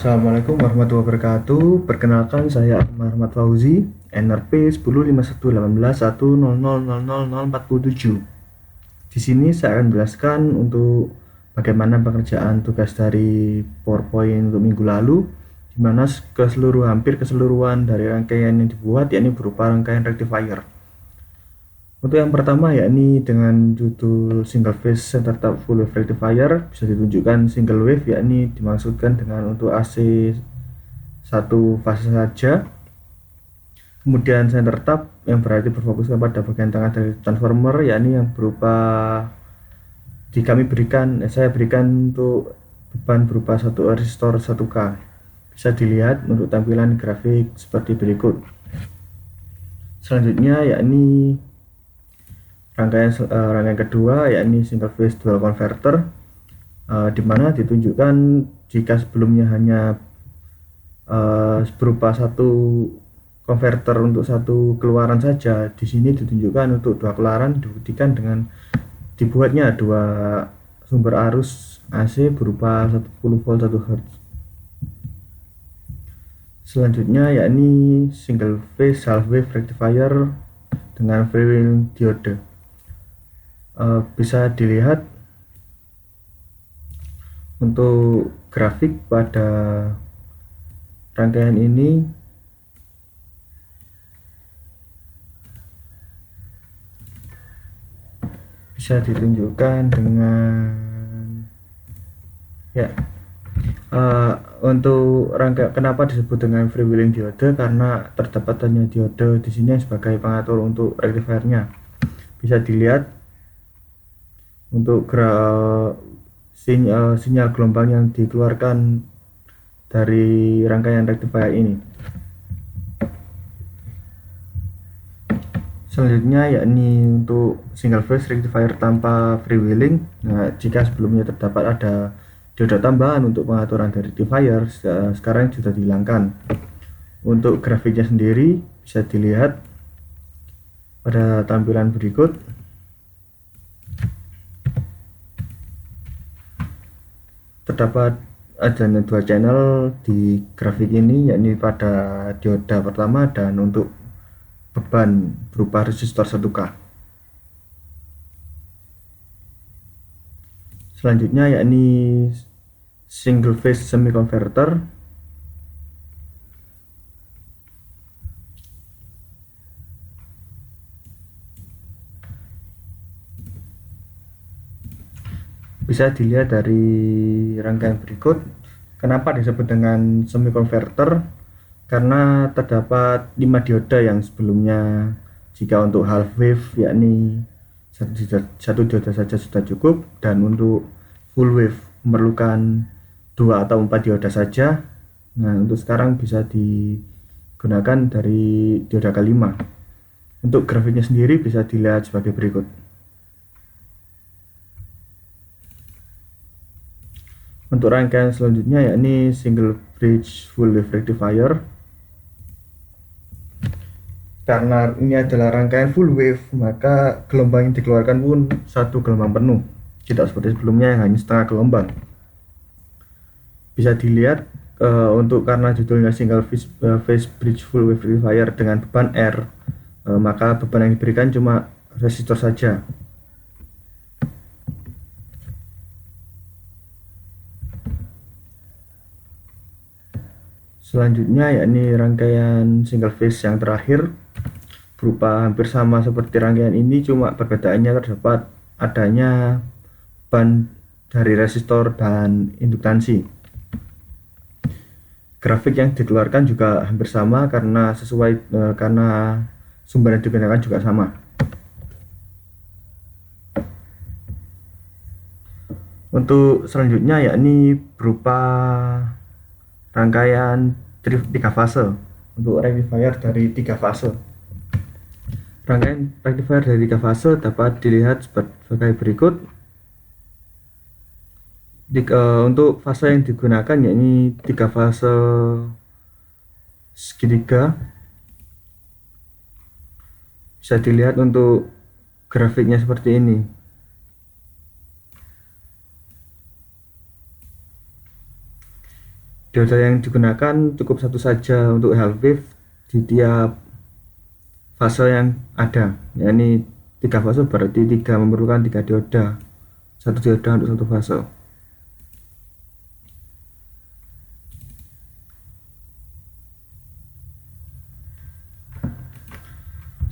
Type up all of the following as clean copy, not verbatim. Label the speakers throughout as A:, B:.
A: Assalamualaikum warahmatullahi wabarakatuh. Perkenalkan saya Ahmad Fauzi, NRP 10511811100047. Di sini saya akan menjelaskan untuk bagaimana pengerjaan tugas dari PowerPoint untuk minggu lalu, di mana hampir keseluruhan dari rangkaian yang dibuat yakni berupa rangkaian rectifier. Untuk yang pertama yakni dengan judul single phase center tap full wave rectifier, bisa ditunjukkan single wave yakni dimaksudkan dengan untuk AC satu fase saja. Kemudian center tap yang berarti berfokus pada bagian tengah dari transformer yakni yang berupa saya berikan untuk beban berupa satu resistor 1K. Bisa dilihat untuk tampilan grafik seperti berikut. Selanjutnya yakni rangkaian kedua yakni single phase dual converter, di mana ditunjukkan jika sebelumnya hanya berupa satu konverter untuk satu keluaran saja, di sini ditunjukkan untuk dua keluaran dibuktikan dengan dibuatnya dua sumber arus AC berupa 10 volt 1 Hz. Selanjutnya yakni single phase half wave rectifier dengan freewheeling diode. Bisa dilihat untuk grafik pada rangkaian ini bisa ditunjukkan dengan untuk kenapa disebut dengan freewheeling diode, karena terdapat hanya diode di sini sebagai pengatur untuk rectifiernya. Bisa dilihat untuk sinyal gelombang yang dikeluarkan dari rangkaian rectifier ini. Selanjutnya yakni untuk single phase rectifier tanpa freewheeling. Nah, jika sebelumnya terdapat ada dioda tambahan untuk pengaturan dari rectifier, sekarang sudah dihilangkan. Untuk grafiknya sendiri bisa dilihat pada tampilan berikut. Terdapat adanya dua channel di grafik ini, yakni pada dioda pertama dan untuk beban berupa resistor 1K. Selanjutnya yakni single phase semi converter. Bisa dilihat dari rangkaian berikut. Kenapa disebut dengan semi converter? Karena terdapat 5 dioda yang sebelumnya jika untuk half wave yakni satu dioda saja sudah cukup, dan untuk full wave memerlukan 2 atau 4 dioda saja. Nah, untuk sekarang bisa digunakan dari dioda kelima. Untuk grafiknya sendiri bisa dilihat sebagai berikut. Untuk rangkaian selanjutnya yakni single bridge full wave rectifier. Karena ini adalah rangkaian full wave, maka gelombang yang dikeluarkan pun satu gelombang penuh, tidak seperti sebelumnya yang hanya setengah gelombang. Bisa dilihat untuk karena judulnya single phase bridge full wave rectifier dengan beban R, maka beban yang diberikan cuma resistor saja. Selanjutnya yakni rangkaian single phase yang terakhir, berupa hampir sama seperti rangkaian ini, cuma perbedaannya terdapat adanya beban dari resistor dan induktansi. Grafik yang dikeluarkan juga hampir sama karena karena sumber yang digunakan juga sama. Untuk selanjutnya yakni berupa rangkaian 3 fase untuk rectifier dari 3 fase. Rangkaian rectifier dari 3 fase dapat dilihat sebagai berikut. Untuk fase yang digunakan yakni 3 fase segitiga. Bisa dilihat untuk grafiknya seperti ini. Dioda yang digunakan cukup satu saja untuk half wave di tiap fase yang ada, yakni 3 fase berarti memerlukan 3 dioda, satu dioda untuk satu fase.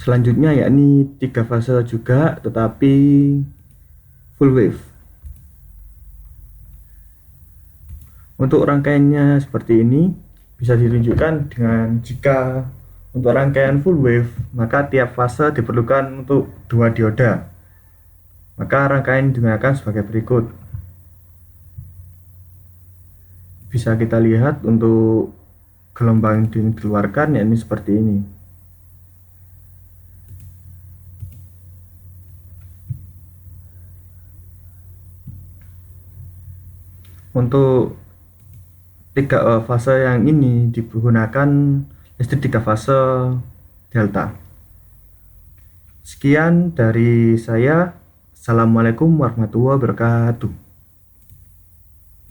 A: Selanjutnya yakni 3 fase juga tetapi full wave. Untuk rangkaiannya seperti ini bisa ditunjukkan dengan jika untuk rangkaian full wave maka tiap fase diperlukan untuk 2 dioda. Maka rangkaian digunakan sebagai berikut. Bisa kita lihat untuk gelombang yang dikeluarkan yakni seperti ini. Untuk 3 fase yang ini digunakan listrik 3 fase delta. Sekian dari saya. Assalamualaikum warahmatullahi wabarakatuh.